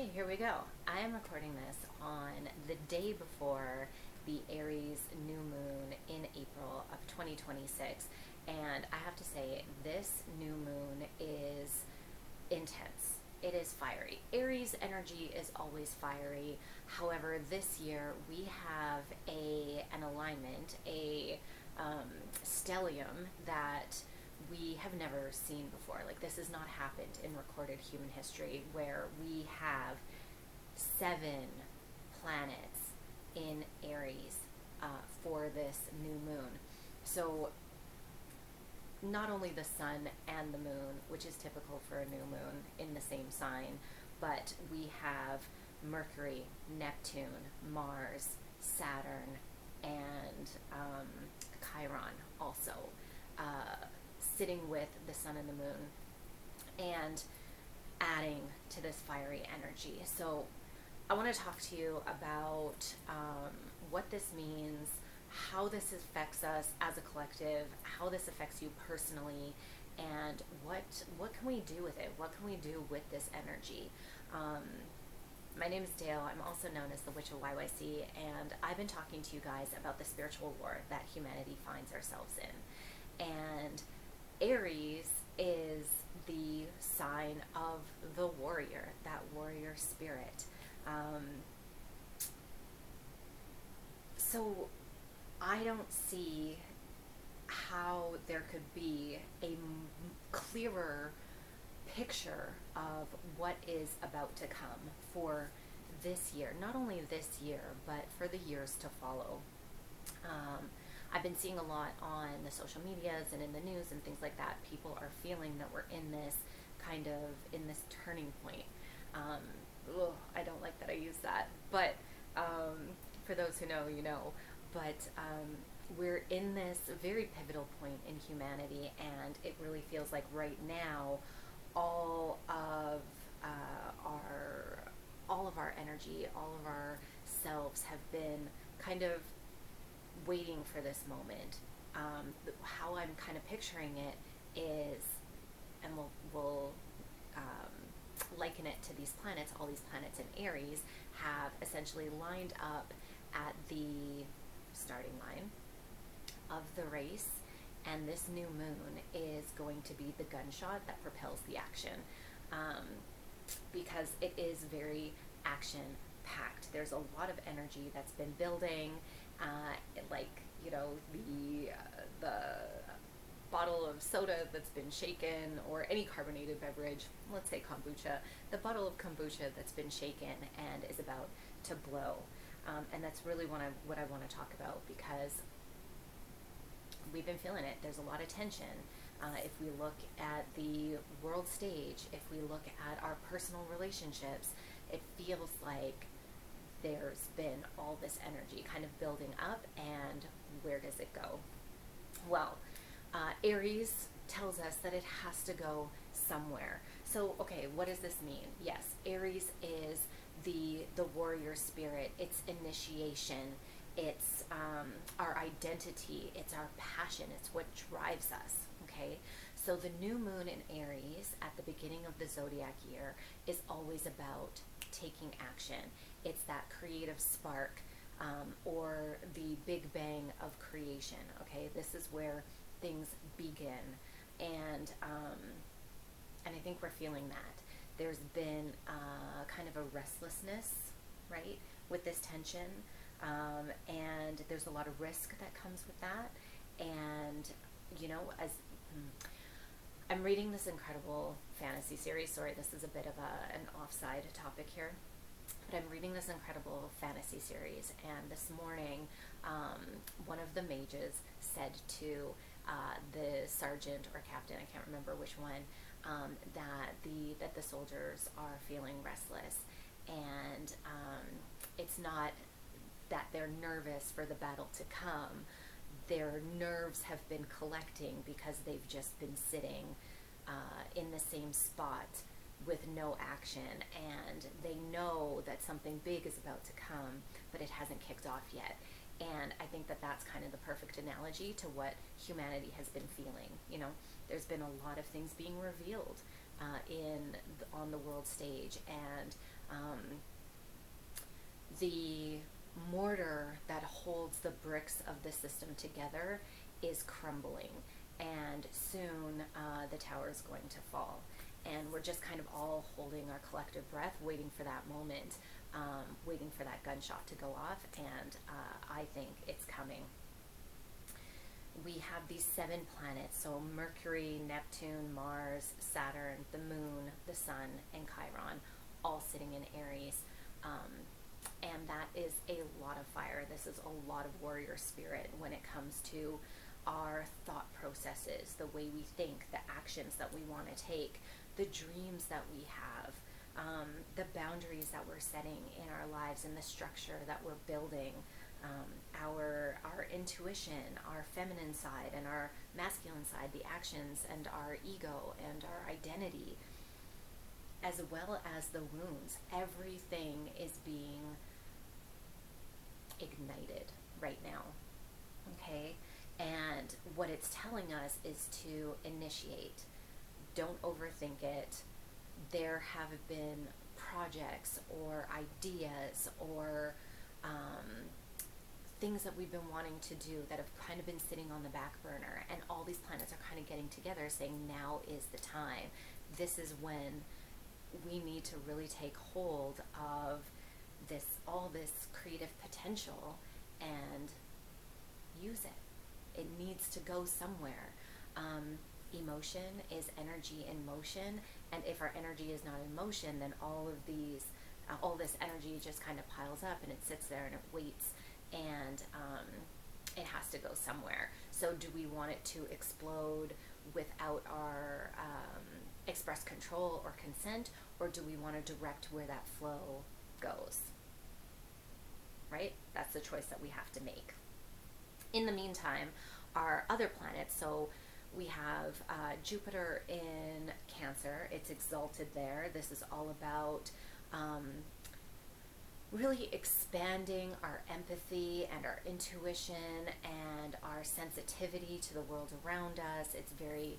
Okay, here we go. I am recording this on the day before the Aries new moon in April of 2026, and I have to say, this new moon is intense. It is fiery. Aries energy is always fiery. However, this year we have an alignment, a stellium that we have never seen before. Like, this has not happened in recorded human history, where we have 7 planets in Aries for this new moon. So not only the sun and the moon, which is typical for a new moon in the same sign, but we have Mercury, Neptune, Mars, Saturn, and Chiron also sitting with the sun and the moon and adding to this fiery energy. So I want to talk to you about what this means, how this affects us as a collective, how this affects you personally, and what can we do with it? What can we do with this energy? My name is Dayle. I'm also known as the Witch of YYC, and I've been talking to you guys about the spiritual war that humanity finds ourselves in. And Aries is the sign of the warrior, that warrior spirit. So I don't see how there could be a clearer picture of what is about to come for this year. Not only this year, but for the years to follow. I've been seeing a lot on the social medias and in the news and things like that. People are feeling that we're in this turning point. I don't like that I use that, but for those who know, you know. But we're in this very pivotal point in humanity, and it really feels like right now all of our energy, all of our selves have been kind of waiting for this moment. How I'm kind of picturing it is, and we'll liken it to these planets. All these planets in Aries have essentially lined up at the starting line of the race, and this new moon is going to be the gunshot that propels the action, because it is very action packed. There's a lot of energy that's been building, like, you know, the bottle of soda that's been shaken, or any carbonated beverage, let's say kombucha, the bottle of kombucha that's been shaken and is about to blow. And that's really what I want to talk about, because we've been feeling it. There's a lot of tension. If we look at the world stage, if we look at our personal relationships, it feels like there's been all this energy kind of building up, and where does it go? Well, Aries tells us that it has to go somewhere. So, okay, what does this mean? Yes, Aries is the warrior spirit. It's initiation. It's our identity. It's our passion. It's what drives us. Okay, so the new moon in Aries at the beginning of the zodiac year is always about taking action. It's that creative spark, or the big bang of creation. Okay, this is where things begin, and I think we're feeling that. There's been kind of a restlessness, right, with this tension, and there's a lot of risk that comes with that. And you know, as I'm reading this incredible fantasy series. Sorry, this is a bit of an offside topic here, but I'm reading this incredible fantasy series, and this morning one of the mages said to the sergeant or captain, I can't remember which one, that the soldiers are feeling restless, and it's not that they're nervous for the battle to come. Their nerves have been collecting because they've just been sitting in the same spot with no action, and they know that something big is about to come, but it hasn't kicked off yet. And I think that that's kind of the perfect analogy to what humanity has been feeling. You know, there's been a lot of things being revealed on the world stage, and The mortar that holds the bricks of the system together is crumbling, and soon the tower is going to fall. And we're just kind of all holding our collective breath, waiting for that moment, waiting for that gunshot to go off, and I think it's coming. We have these 7 planets, so Mercury, Neptune, Mars, Saturn, the Moon, the Sun, and Chiron, all sitting in Aries. And that is a lot of fire. This is a lot of warrior spirit when it comes to our thought processes, the way we think, the actions that we want to take, the dreams that we have, the boundaries that we're setting in our lives, and the structure that we're building, our intuition, our feminine side and our masculine side, the actions and our ego and our identity, as well as the wounds. Everything is being ignited right now, okay? And what it's telling us is to initiate. Don't overthink it. There have been projects or ideas or things that we've been wanting to do that have kind of been sitting on the back burner, and all these planets are kind of getting together saying now is the time. This is when we need to really take hold of all this creative potential and use it. It needs to go somewhere. Emotion is energy in motion, and if our energy is not in motion, then all this energy just kind of piles up and it sits there and it waits, and it has to go somewhere. So do we want it to explode without our express control or consent, or do we want to direct where that flow goes? Right? That's the choice that we have to make. In the meantime, our other planets, so we have Jupiter in Cancer. It's exalted there. This is all about really expanding our empathy and our intuition and our sensitivity to the world around us. It's very,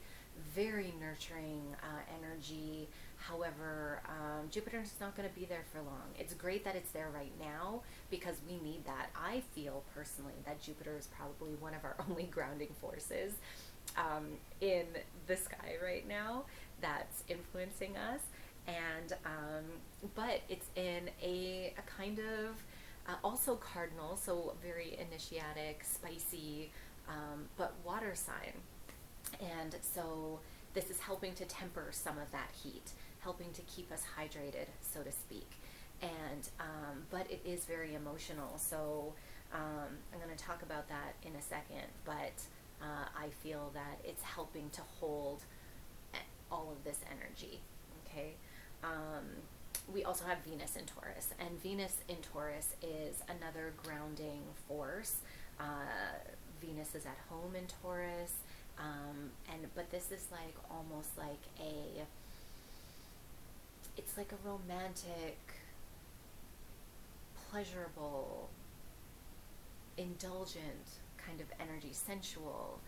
very nurturing energy. However, Jupiter's not going to be there for long. It's great that it's there right now because we need that. I feel personally that Jupiter is probably one of our only grounding forces in the sky right now that's influencing us. And but it's in a kind of also cardinal, so very initiatic, spicy, but water sign. And so this is helping to temper some of that heat, helping to keep us hydrated, so to speak. And but it is very emotional, so I'm going to talk about that in a second, but I feel that it's helping to hold all of this energy, okay? We also have Venus in Taurus, and Venus in Taurus is another grounding force. Venus is at home in Taurus, but this is like almost like it's like a romantic, pleasurable, indulgent kind of energy, sensual,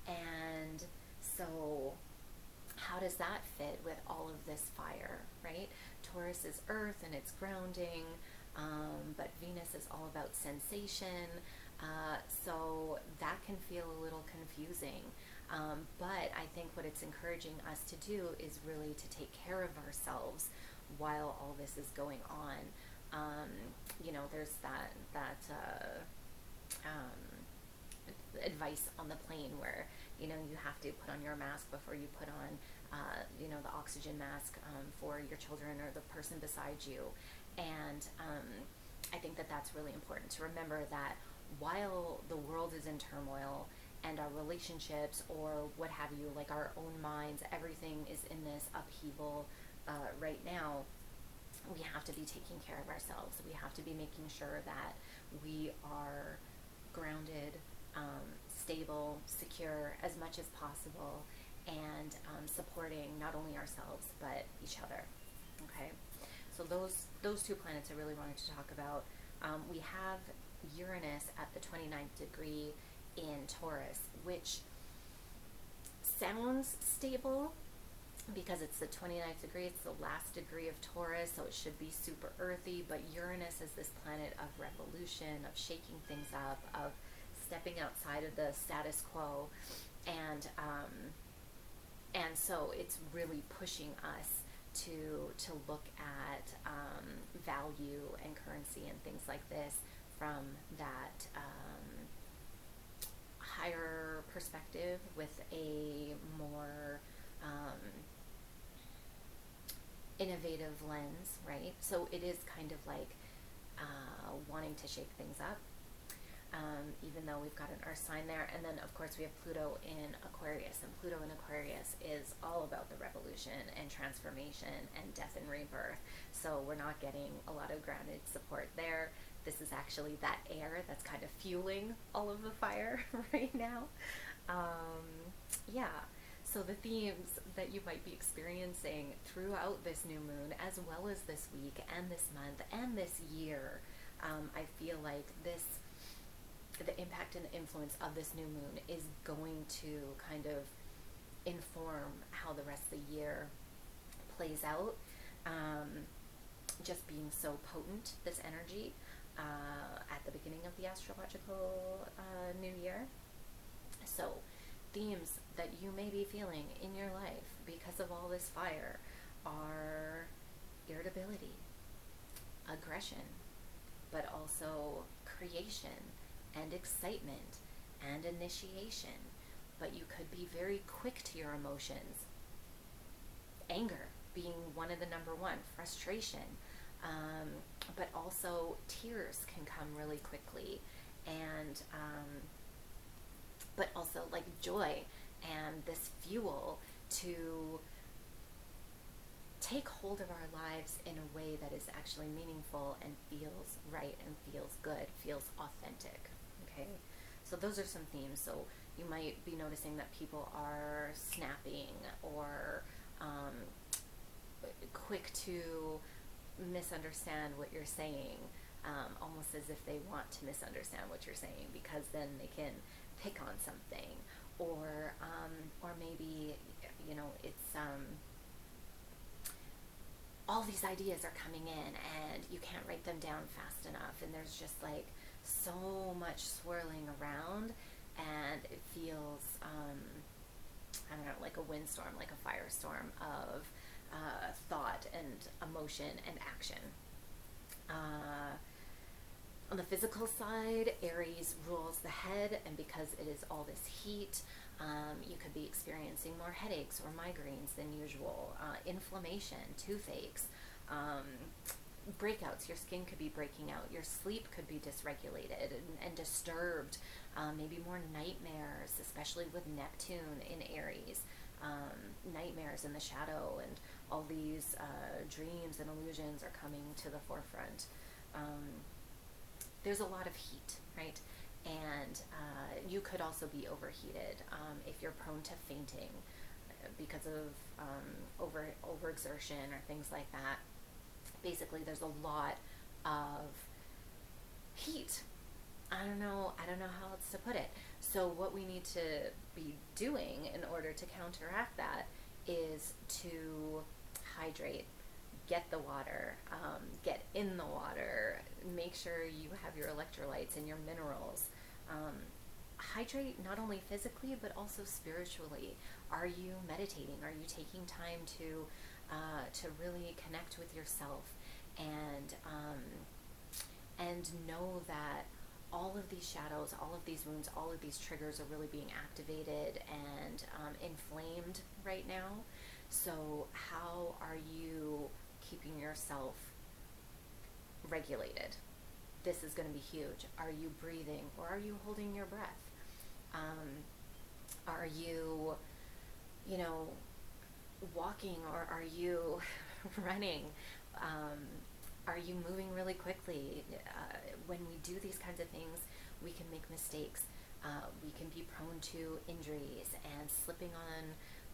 and so how does that fit with all of this fire, right? Taurus is earth and it's grounding, but Venus is all about sensation, so that can feel a little confusing, but I think what it's encouraging us to do is really to take care of ourselves while all this is going on. There's that advice on the plane where you have to put on your mask before you put on the oxygen mask for your children or the person beside you. And I think that that's really important to remember, that while the world is in turmoil and our relationships or what have you, like our own minds, everything is in this upheaval right now, we have to be taking care of ourselves. We have to be making sure that we are grounded, stable, secure as much as possible, and supporting not only ourselves but each other. Okay, so those 2 planets I really wanted to talk about. We have Uranus at the 29th degree in Taurus, which sounds stable, because it's the 29th degree, it's the last degree of Taurus, so it should be super earthy. But Uranus is this planet of revolution, of shaking things up, of stepping outside of the status quo, and so it's really pushing us to look at value and currency and things like this from that higher perspective, with a more innovative lens, right? So it is kind of like wanting to shake things up, even though we've got an earth sign there. And then of course we have Pluto in Aquarius, and Pluto in Aquarius is all about the revolution and transformation and death and rebirth. So we're not getting a lot of grounded support there. This is actually that air that's kind of fueling all of the fire right now. Yeah. So the themes that you might be experiencing throughout this new moon, as well as this week and this month and this year, I feel like the impact and influence of this new moon is going to kind of inform how the rest of the year plays out. Just being so potent, this energy, at the beginning of the astrological new year. So themes that you may be feeling in your life because of all this fire are irritability, aggression, but also creation and excitement and initiation. But you could be very quick to your emotions. Anger being one of the number one, frustration, but also tears can come really quickly, and but also like joy and this fuel to take hold of our lives in a way that is actually meaningful and feels right and feels good, feels authentic. Okay, so those are some themes. So you might be noticing that people are snapping or quick to misunderstand what you're saying, almost as if they want to misunderstand what you're saying, because then they can pick on something, or maybe, you know, it's all these ideas are coming in and you can't write them down fast enough, and there's just like so much swirling around, and it feels I don't know, like a windstorm, like a firestorm of thought and emotion and action. On the physical side, Aries rules the head, and because it is all this heat, you could be experiencing more headaches or migraines than usual, inflammation, toothaches, breakouts. Your skin could be breaking out. Your sleep could be dysregulated and disturbed. Maybe more nightmares, especially with Neptune in Aries. Nightmares in the shadow, and all these dreams and illusions are coming to the forefront. There's a lot of heat, right? And you could also be overheated if you're prone to fainting because of overexertion or things like that. Basically, there's a lot of heat. I don't know how else to put it. So what we need to be doing in order to counteract that is to hydrate, get the water, get in the water, make sure you have your electrolytes and your minerals. Hydrate not only physically but also spiritually. Are you meditating? Are you taking time to really connect with yourself, and know that all of these shadows, all of these wounds, all of these triggers are really being activated and inflamed right now. So how are you keeping yourself regulated? This is going to be huge. Are you breathing, or are you holding your breath? Are you, walking, or are you running? Are you moving really quickly? When we do these kinds of things, we can make mistakes. We can be prone to injuries and slipping on,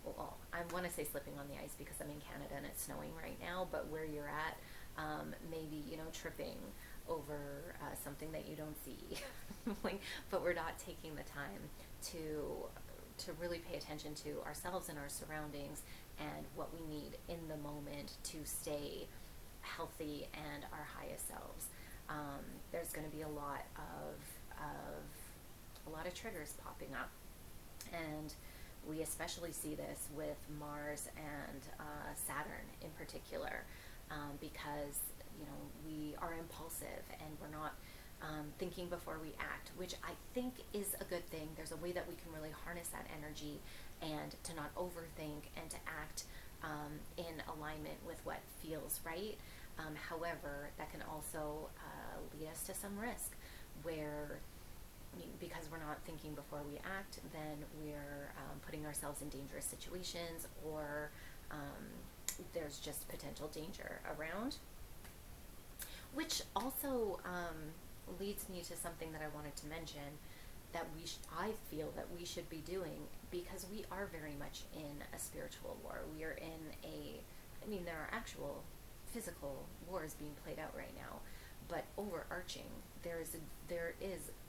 well, I want to say slipping on the ice because I'm in Canada and it's snowing right now, but where you're at, maybe, tripping over something that you don't see. But we're not taking the time to really pay attention to ourselves and our surroundings, and what we need in the moment to stay healthy and our highest selves. There's going to be a lot of triggers popping up, and we especially see this with Mars and Saturn in particular, because we are impulsive and we're not thinking before we act, which I think is a good thing. There's a way that we can really harness that energy and to not overthink and to act in alignment with what feels right. However, that can also lead us to some risk where, because we're not thinking before we act, then we're putting ourselves in dangerous situations, or there's just potential danger around. Which also leads me to something that I wanted to mention that I feel that we should be doing, because we are very much in a spiritual war. We are in there are actual physical wars being played out right now, but overarching, there is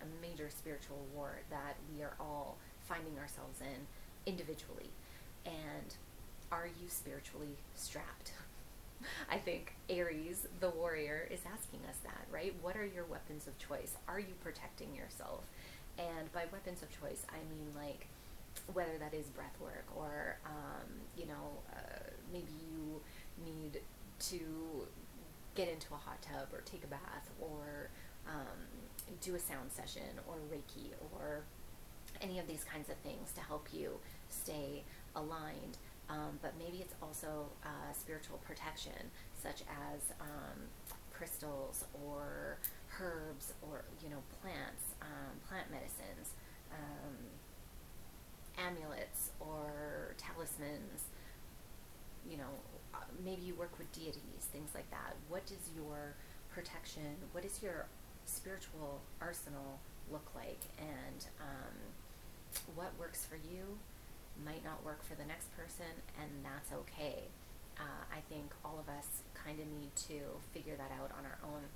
a major spiritual war that we are all finding ourselves in individually. And are you spiritually strapped? I think Aries, the warrior, is asking us that, right? What are your weapons of choice? Are you protecting yourself? And by weapons of choice, I mean like whether that is breath work, or maybe you need to get into a hot tub or take a bath, or do a sound session, or Reiki, or any of these kinds of things to help you stay aligned. But maybe it's also spiritual protection, such as crystals or herbs, or plants, plant medicines, amulets or talismans. Maybe you work with deities, things like that. What is your protection? What does your spiritual arsenal look like? And what works for you might not work for the next person, and that's okay. I think all of us kind of need to figure that out on our own,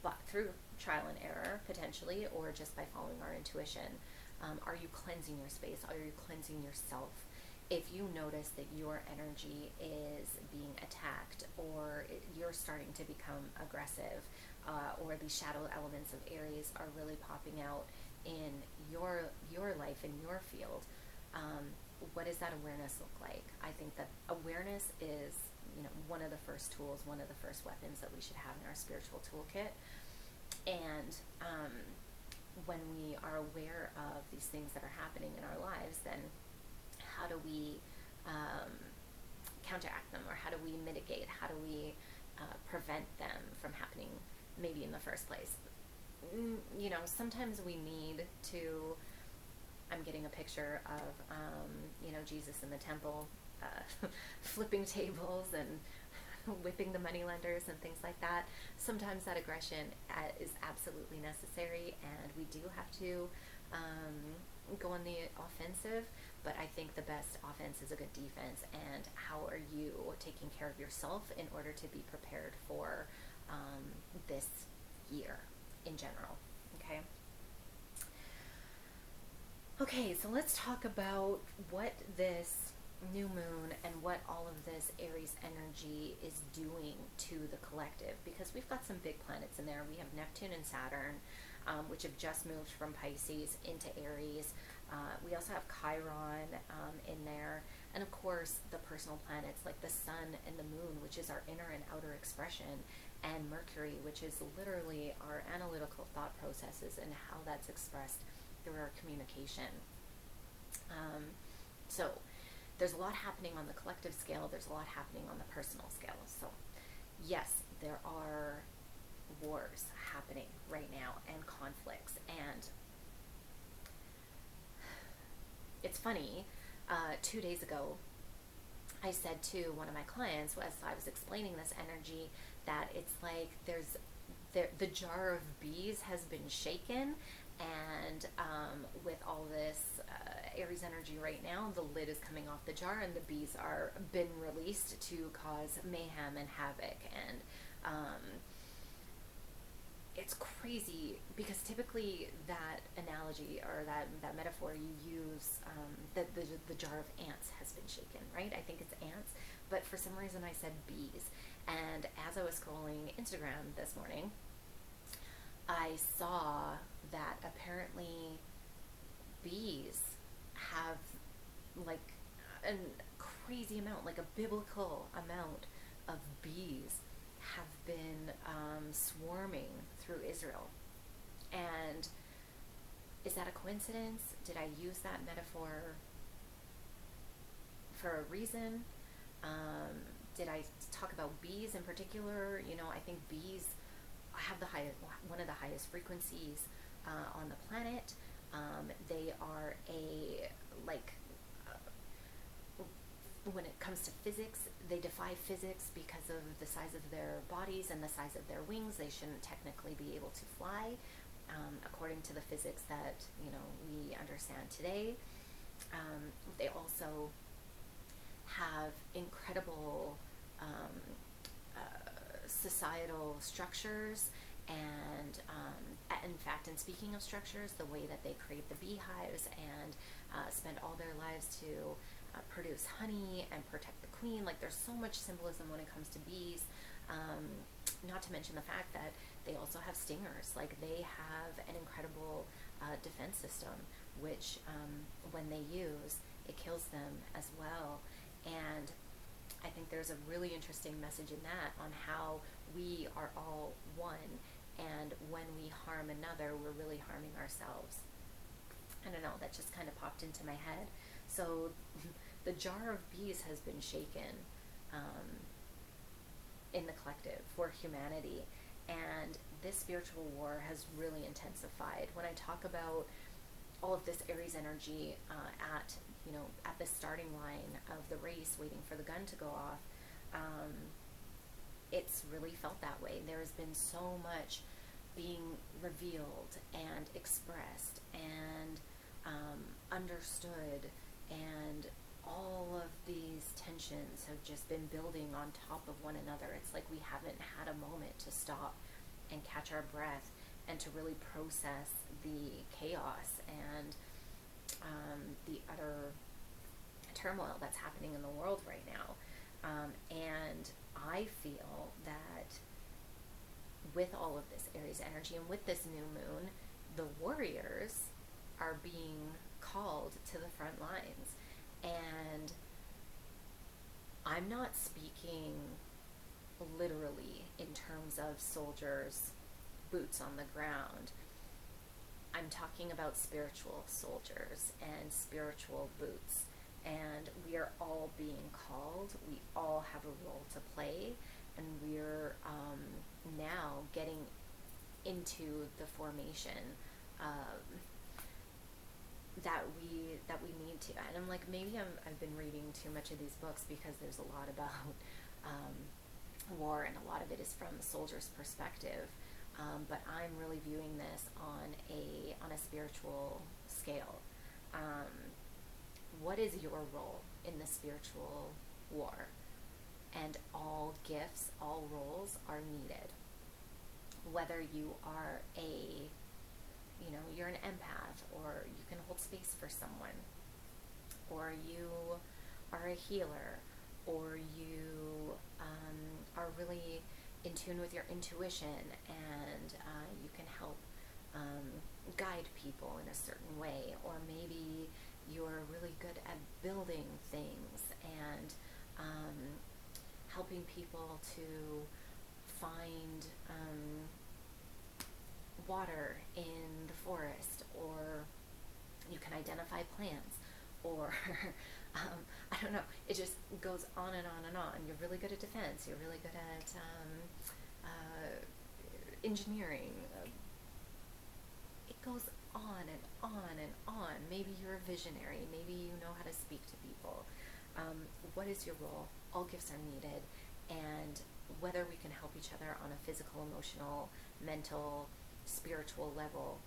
but through trial and error potentially, or just by following our intuition. Are you cleansing your space? Are you cleansing yourself? If you notice that your energy is being attacked, or you're starting to become aggressive, or the shadow elements of Aries are really popping out in your life, in your field, what does that awareness look like? I think that awareness is one of the first tools, one of the first weapons that we should have in our spiritual toolkit. And when we are aware of these things that are happening in our lives, then how do we counteract them, or how do we mitigate, how do we prevent them from happening maybe in the first place? Sometimes we need to, I'm getting a picture of Jesus in the temple, flipping tables and whipping the moneylenders and things like that. Sometimes that aggression is absolutely necessary, and we do have to go on the offensive, but I think the best offense is a good defense. And how are you taking care of yourself in order to be prepared for this year in general? Okay, so let's talk about what this new moon and what all of this Aries energy is doing to the collective, because we've got some big planets in there. We have Neptune and Saturn, which have just moved from Pisces into Aries. We also have Chiron in there, and of course the personal planets like the Sun and the Moon, which is our inner and outer expression, and Mercury, which is literally our analytical thought processes and how that's expressed through our communication. So there's a lot happening on the collective scale, there's a lot happening on the personal scale. So yes, there are wars happening right now, and conflicts. And it's funny, 2 days ago I said to one of my clients, as I was explaining this energy, that it's like the jar of bees has been shaken, and with all this Aries energy right now, the lid is coming off the jar, and the bees are been released to cause mayhem and havoc. And it's crazy because typically that analogy or that metaphor you use, the jar of ants has been shaken, right? I think it's ants, but for some reason I said bees. And as I was scrolling Instagram this morning, I saw that apparently bees have like a crazy amount, like a biblical amount of bees have been swarming through Israel. And is that a coincidence? Did I use that metaphor for a reason? Did I talk about bees in particular? You know, I think bees have one of the highest frequencies on the planet. They are like, when it comes to physics, they defy physics because of the size of their bodies and the size of their wings. They shouldn't technically be able to fly, according to the physics that, you know, we understand today. They also have incredible societal structures, and in fact, in speaking of structures, the way that they create the beehives and spend all their lives to produce honey and protect the queen. Like, there's so much symbolism when it comes to bees. Not to mention the fact that they also have stingers. Like, they have an incredible defense system, which when they use, it kills them as well. And I think there's a really interesting message in that on how we are all one, and when we harm another, we're really harming ourselves. I don't know, that just kind of popped into my head. So the jar of bees has been shaken in the collective for humanity, and this spiritual war has really intensified. When I talk about all of this Aries energy at the starting line of the race, waiting for the gun to go off, it's really felt that way. There has been so much being revealed and expressed and understood, and all of these tensions have just been building on top of one another. It's like we haven't had a moment to stop and catch our breath and to really process the chaos and the utter turmoil that's happening in the world right now. And I feel that with all of this Aries energy and with this new moon, the warriors are being called to the front lines. And I'm not speaking literally in terms of soldiers, boots on the ground. I'm talking about spiritual soldiers and spiritual boots. And we are all being called. We all have a role to play. And we're now getting into the formation that we need to. And I'm like, maybe I've been reading too much of these books because there's a lot about war, and a lot of it is from the soldier's perspective. But I'm really viewing this on a spiritual scale. What is your role in the spiritual war? And all gifts, all roles are needed. Whether you are you're an empath, or you can hold space for someone, or you are a healer, or you are really in tune with your intuition, and you can help guide people in a certain way, or maybe you're really good at building things and helping people to find water in the forest, or you can identify plants, or I don't know, it just goes on and on and on. You're really good at defense, you're really good at engineering. It goes on and on and on. Maybe you're a visionary, maybe you know how to speak to people. What is your role? All gifts are needed, and whether we can help each other on a physical, emotional, mental, spiritual level,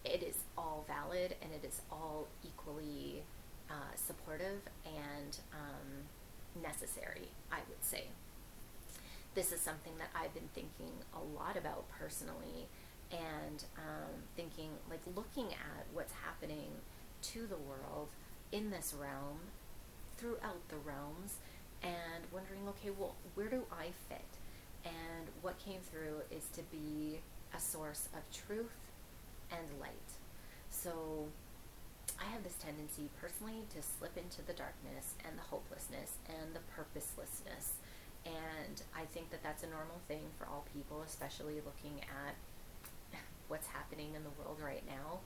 it is all valid, and it is all equally supportive and necessary, I would say. This is something that I've been thinking a lot about personally, and thinking, like, looking at what's happening to the world in this realm, throughout the realms, and wondering, okay, well, where do I fit? And what came through is to be a source of truth and light. So I have this tendency personally to slip into the darkness and the hopelessness and the purposelessness. And I think that that's a normal thing for all people, especially looking at what's happening in the world right now.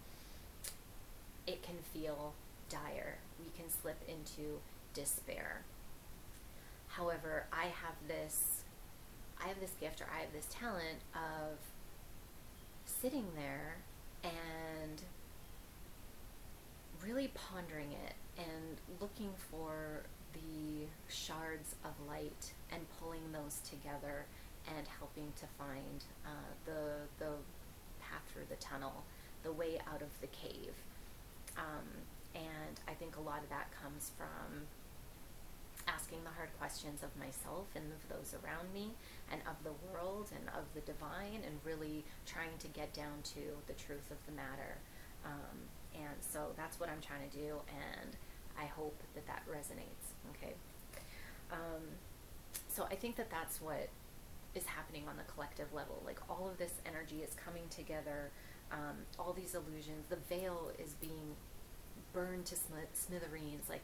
It can feel dire. We can slip into despair. However, I have this gift, or I have this talent of sitting there and really pondering it and looking for the shards of light and pulling those together and helping to find the path through the tunnel, the way out of the cave. And I think a lot of that comes from asking the hard questions of myself and of those around me and of the world and of the divine, and really trying to get down to the truth of the matter. And so that's what I'm trying to do, and I hope that that resonates. Okay. So I think that that's what is happening on the collective level. Like, all of this energy is coming together, all these illusions. The veil is being burned to smithereens. Like,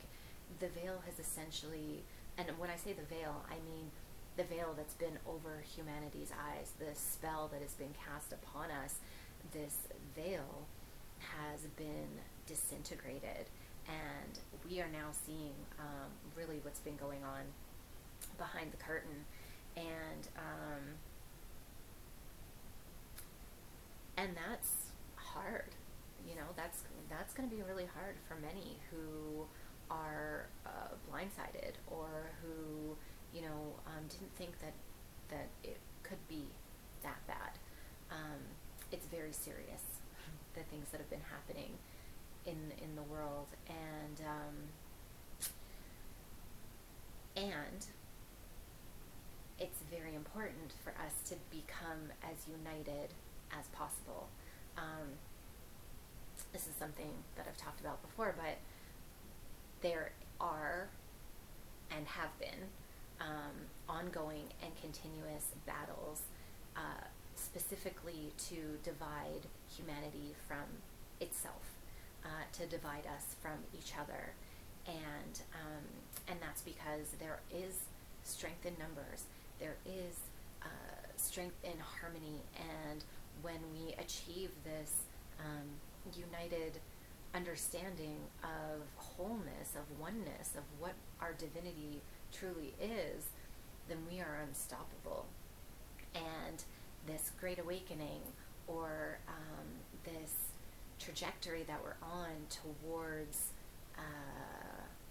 the veil has essentially, and when I say the veil, I mean the veil that's been over humanity's eyes, the spell that has been cast upon us. This veil has been disintegrated, and we are now seeing really what's been going on behind the curtain. And that's hard. That's going to be really hard for many who are blindsided, or who didn't think that it could be that bad. It's very serious, the things that have been happening in the world, and it's very important for us to become as united as possible. This is something that I've talked about before, but there are and have been ongoing and continuous battles, specifically to divide humanity from itself, to divide us from each other, and that's because there is strength in numbers. There is strength in harmony, and when we achieve this united understanding of wholeness, of oneness, of what our divinity truly is, then we are unstoppable. And this great awakening, or this trajectory that we're on towards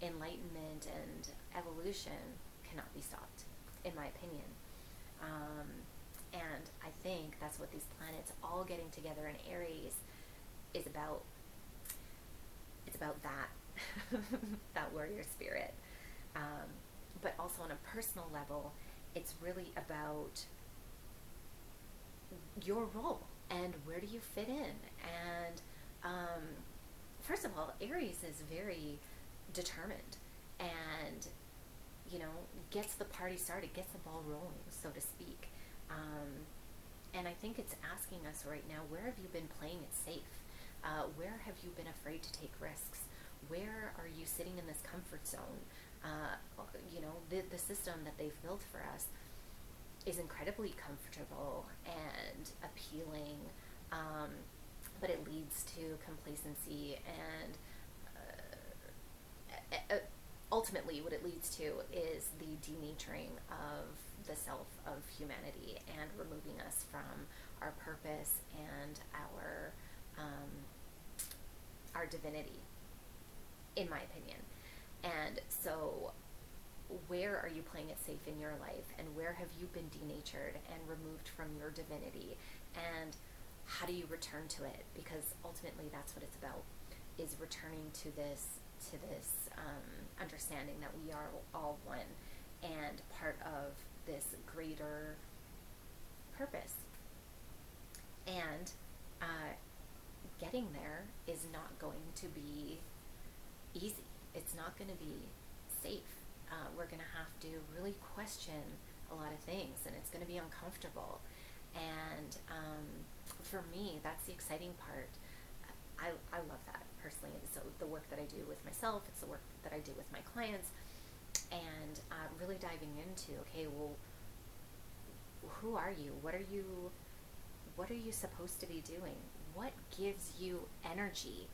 enlightenment and evolution, cannot be stopped, in my opinion. And I think that's what these planets all getting together in Aries is about. It's about that, that warrior spirit. But also on a personal level, it's really about your role and where do you fit in. And first of all, Aries is very determined and, gets the party started, gets the ball rolling, so to speak. And I think it's asking us right now, where have you been playing it safe? Where have you been afraid to take risks? Where are you sitting in this comfort zone? The system that they've built for us is incredibly comfortable and appealing, but it leads to complacency, and ultimately what it leads to is the denaturing of the self of humanity and removing us from our purpose and our divinity, in my opinion. And so where are you playing it safe in your life, and where have you been denatured and removed from your divinity, and how do you return to it? Because ultimately that's what it's about, is returning to this understanding that we are all one and part of this great greater purpose. And getting there is not going to be easy. It's not going to be safe. We're going to have to really question a lot of things, and it's going to be uncomfortable. And for me, that's the exciting part. I love that personally. So the work that I do with myself, it's the work that I do with my clients, and really diving into, okay, well, who are you? What are you supposed to be doing? What gives you energy?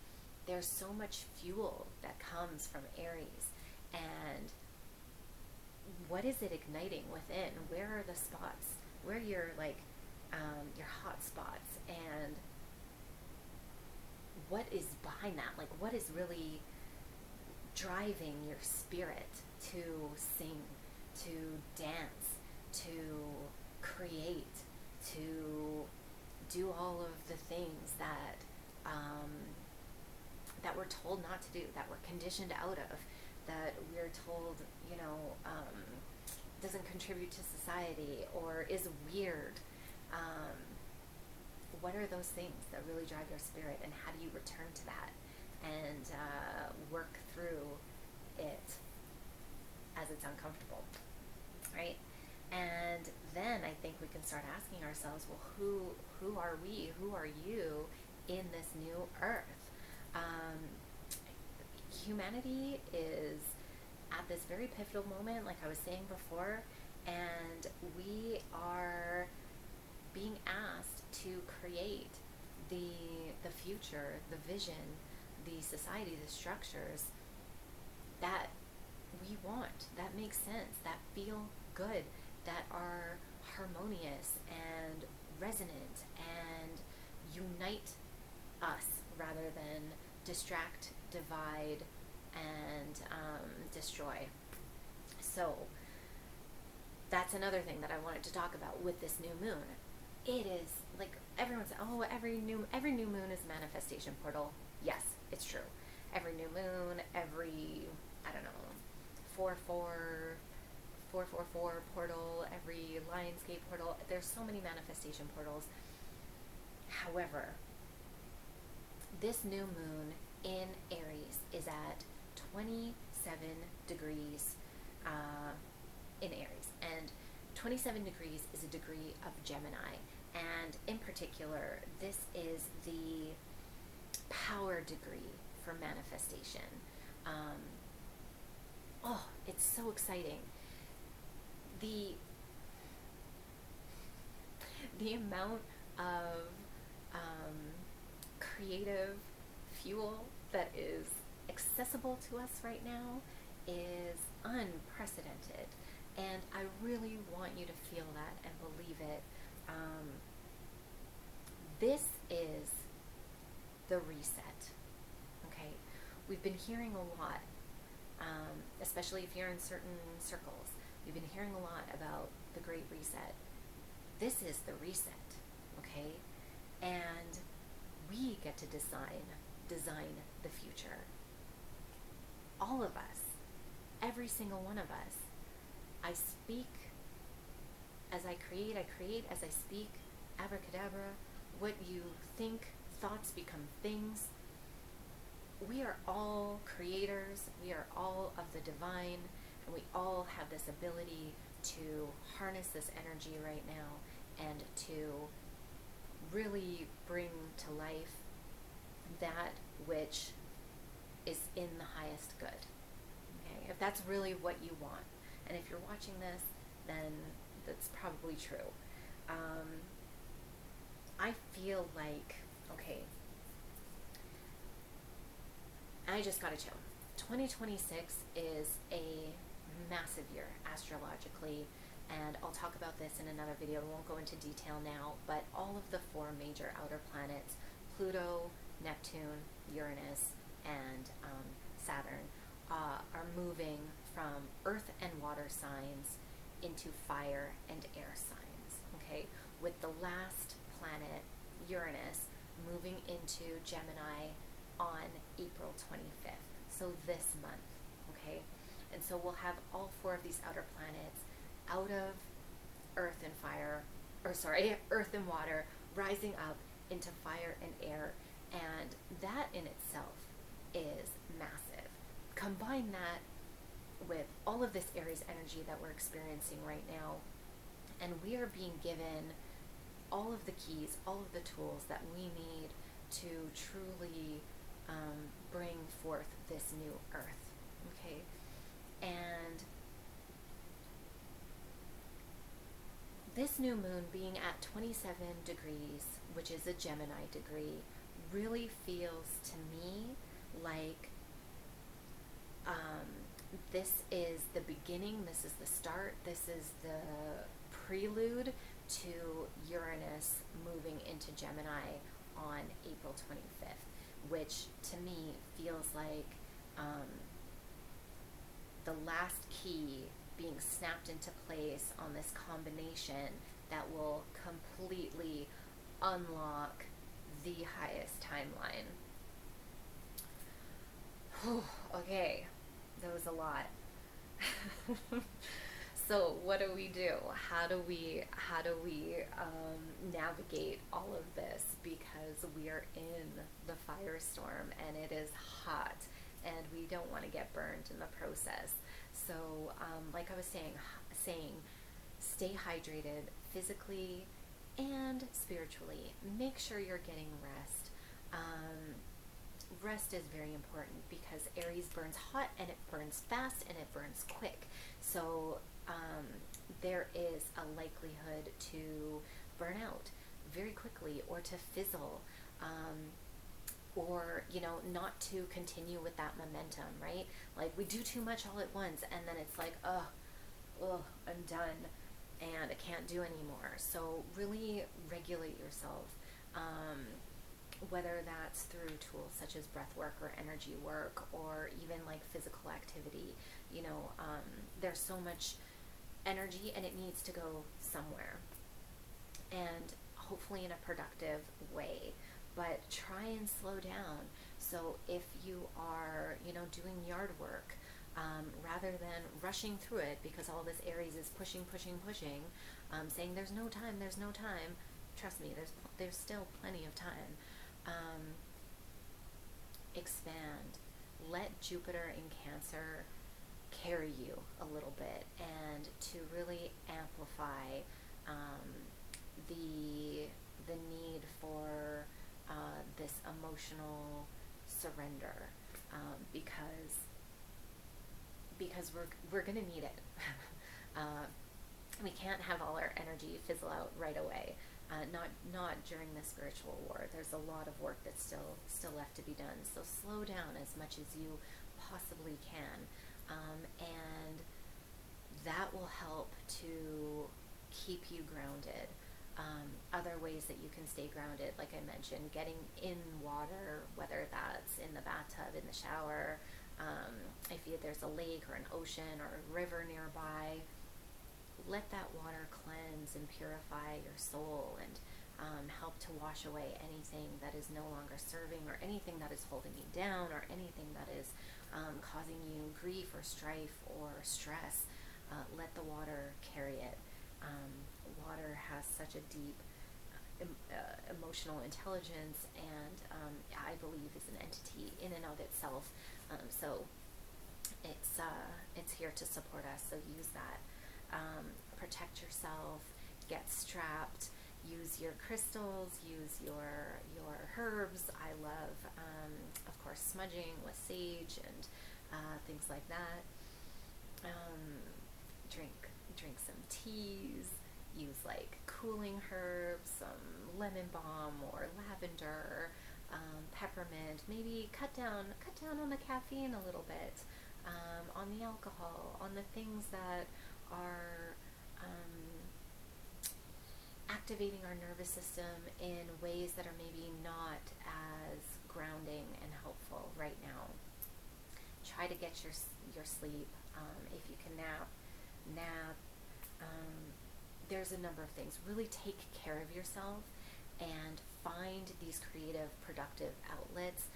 There's so much fuel that comes from Aries, and what is it igniting within? Where are the spots? Where are your your hot spots, and what is behind that? Like, what is really driving your spirit to sing, to dance, to create, to do all of the things that that we're told not to do, that we're conditioned out of, that we're told, doesn't contribute to society or is weird. What are those things that really drive your spirit, and how do you return to that and work through it as it's uncomfortable, right? And then I think we can start asking ourselves, well, who are we? Who are you in this new earth? Humanity is at this very pivotal moment, like I was saying before, and we are being asked to create the future, the vision, the society, the structures that we want, that make sense, that feel good, that are harmonious and resonant and unite us rather than distract, divide, and destroy. So that's another thing that I wanted to talk about with this new moon. It is like everyone's, oh, every new moon is a manifestation portal. Yes, it's true. Every new moon, every, I don't know, 444 portal, every Lionsgate portal. There's so many manifestation portals. However, this new moon in Aries is at 27 degrees in Aries, and 27 degrees is a degree of Gemini, and in particular, this is the power degree for manifestation. It's so exciting. The amount of creative fuel that is accessible to us right now is unprecedented, and I really want you to feel that and believe it. This is the reset. Okay, we've been hearing a lot, especially if you're in certain circles, you've been hearing a lot about the Great Reset. This is the reset, okay? And we get to design the future. All of us, every single one of us. I speak as I create as I speak. Abracadabra. What you think, thoughts become things. We are all creators. We are all of the divine, and we all have this ability to harness this energy right now and to really bring to life that which is in the highest good. Okay, if that's really what you want, and if you're watching this, then that's probably true. I feel like, okay, I just gotta chill. 2026 is a massive year astrologically, and I'll talk about this in another video. I won't go into detail now, but all of the four major outer planets, Pluto, Neptune, Uranus, and Saturn, are moving from earth and water signs into fire and air signs, okay? With the last planet, Uranus, moving into Gemini on April 25th, so this month, okay? And so we'll have all four of these outer planets out of earth and fire, or sorry, earth and water rising up into fire and air. And that in itself is massive. Combine that with all of this Aries energy that we're experiencing right now, and we are being given all of the keys, all of the tools that we need to truly bring forth this new earth. Okay? And this new moon being at 27 degrees, which is a Gemini degree, really feels to me like this is the beginning, this is the start, this is the prelude to Uranus moving into Gemini on April 25th, which to me feels like the last key being snapped into place on this combination that will completely unlock the highest timeline. Okay, that was a lot. So what do we do? How do we navigate all of this? Because we are in the firestorm and it is hot, and we don't want to get burned in the process. So, like I was saying, stay hydrated physically and spiritually. Make sure you're getting rest. Rest is very important because Aries burns hot and it burns fast and it burns quick. So there is a likelihood to burn out very quickly, or to fizzle, or not to continue with that momentum, right? Like we do too much all at once and then it's like, I'm done and I can't do anymore. So really regulate yourself, whether that's through tools such as breath work or energy work, or even like physical activity. There's so much energy and it needs to go somewhere, and hopefully in a productive way. But try and slow down. So if you are, doing yard work, rather than rushing through it because all this Aries is pushing, saying there's no time, trust me, there's still plenty of time. Expand. Let Jupiter in Cancer carry you a little bit, and to really amplify the need for this emotional surrender, because we're gonna need it. We can't have all our energy fizzle out right away. Not during the spiritual war. There's a lot of work that's still left to be done. So slow down as much as you possibly can, and that will help to keep you grounded. Other ways that you can stay grounded, like I mentioned, getting in water, whether that's in the bathtub, in the shower, if there's a lake or an ocean or a river nearby. Let that water cleanse and purify your soul, and help to wash away anything that is no longer serving, or anything that is holding you down, or anything that is causing you grief or strife or stress. Let the water carry it. Water has such a deep emotional intelligence, and I believe is an entity in and of itself. So it's here to support us. So use that. Protect yourself. Get strapped. Use your crystals. Use your herbs. I love, of course, smudging with sage and things like that. Drink some teas. Use like cooling herbs, some lemon balm or lavender, peppermint. Maybe cut down on the caffeine a little bit, on the alcohol, on the things that are activating our nervous system in ways that are maybe not as grounding and helpful right now. Try to get your sleep. If you can nap. There's a number of things. Really take care of yourself and find these creative, productive outlets.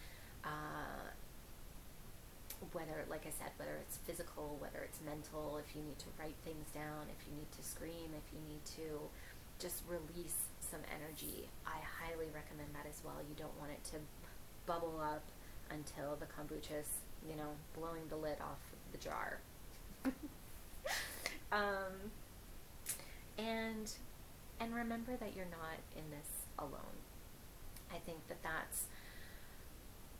whether, like I said, whether it's physical, whether it's mental, if you need to write things down, if you need to scream, if you need to just release some energy, I highly recommend that as well. You don't want it to bubble up until the kombucha's, blowing the lid off the jar. And remember that you're not in this alone. I think that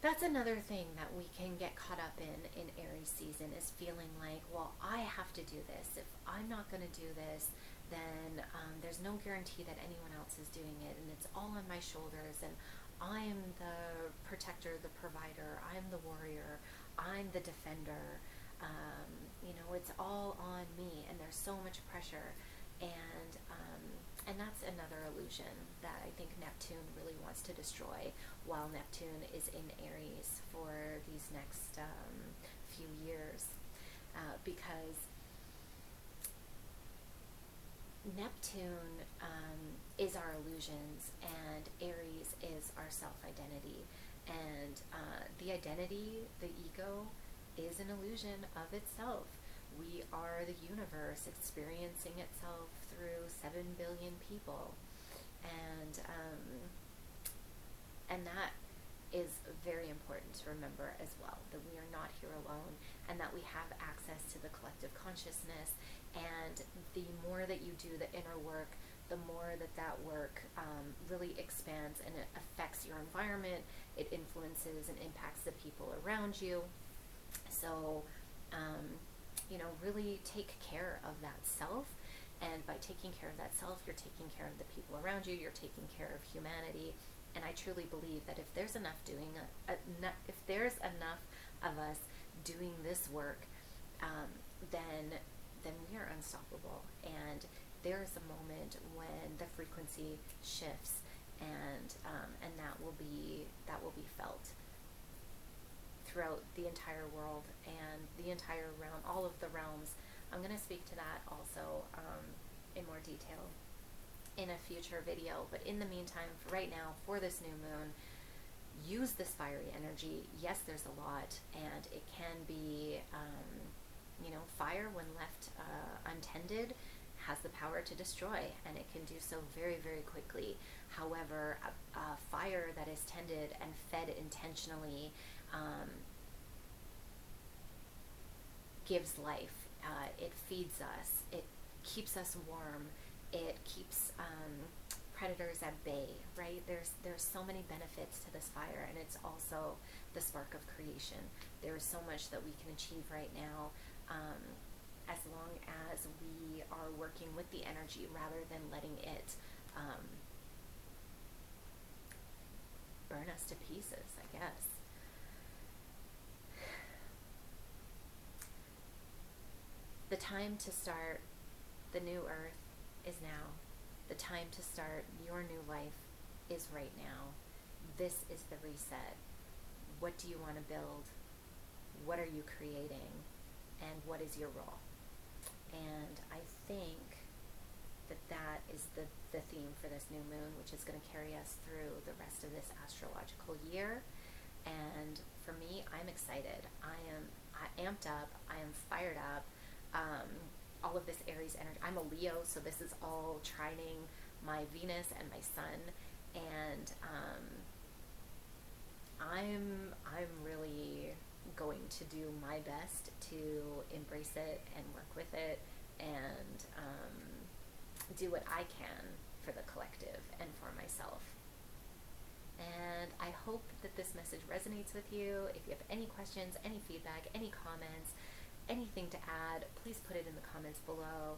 that's another thing that we can get caught up in Aries season, is feeling like, well, I have to do this. If I'm not going to do this, then there's no guarantee that anyone else is doing it, and it's all on my shoulders, and I'm the protector, the provider, I'm the warrior, I'm the defender. It's all on me, and there's so much pressure, and that's another illusion that I think Neptune really wants to destroy, while Neptune is in Aries for these next few years, because Neptune is our illusions, and Aries is our self-identity. And the identity, the ego, is an illusion of itself. We are the universe experiencing itself through 7 billion people. And that is very important to remember as well, that we are not here alone, and that we have access to the collective consciousness. And the more that you do the inner work, the more that work really expands, and it affects your environment. It influences and impacts the people around you. So, really take care of that self. And by taking care of that self, you're taking care of the people around you. You're taking care of humanity. And I truly believe that if there's enough of us doing this work, then we are unstoppable. And there is a moment when the frequency shifts, and that will be felt throughout the entire world and the entire realm, all of the realms. I'm going to speak to that also in more detail in a future video. But in the meantime, for right now, for this new moon, use this fiery energy. Yes, there's a lot, and it can be, fire when left untended has the power to destroy, and it can do so very, very quickly. However, a fire that is tended and fed intentionally gives life. It feeds us. It keeps us warm. It keeps predators at bay, right? There's so many benefits to this fire, and it's also the spark of creation. There is so much that we can achieve right now, as long as we are working with the energy rather than letting it burn us to pieces, I guess. The time to start the new earth is now. The time to start your new life is right now. This is the reset. What do you want to build? What are you creating? And what is your role? And I think that is the theme for this new moon, which is going to carry us through the rest of this astrological year. And for me, I'm excited. I am amped up. I am fired up. All of this Aries energy. I'm a Leo, so this is all trining my Venus and my Sun, and I'm really going to do my best to embrace it and work with it, and do what I can for the collective and for myself. And I hope that this message resonates with you. If you have any questions, any feedback, any comments, anything to add, please put it in the comments below.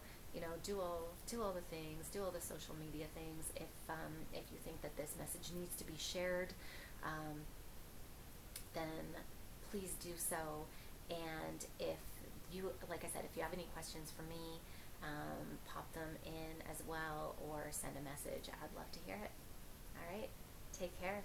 Do all the things, do all the social media things. If you think that this message needs to be shared, then please do so. And if you, like I said, if you have any questions for me, pop them in as well, or send a message. I'd love to hear it. All right, take care.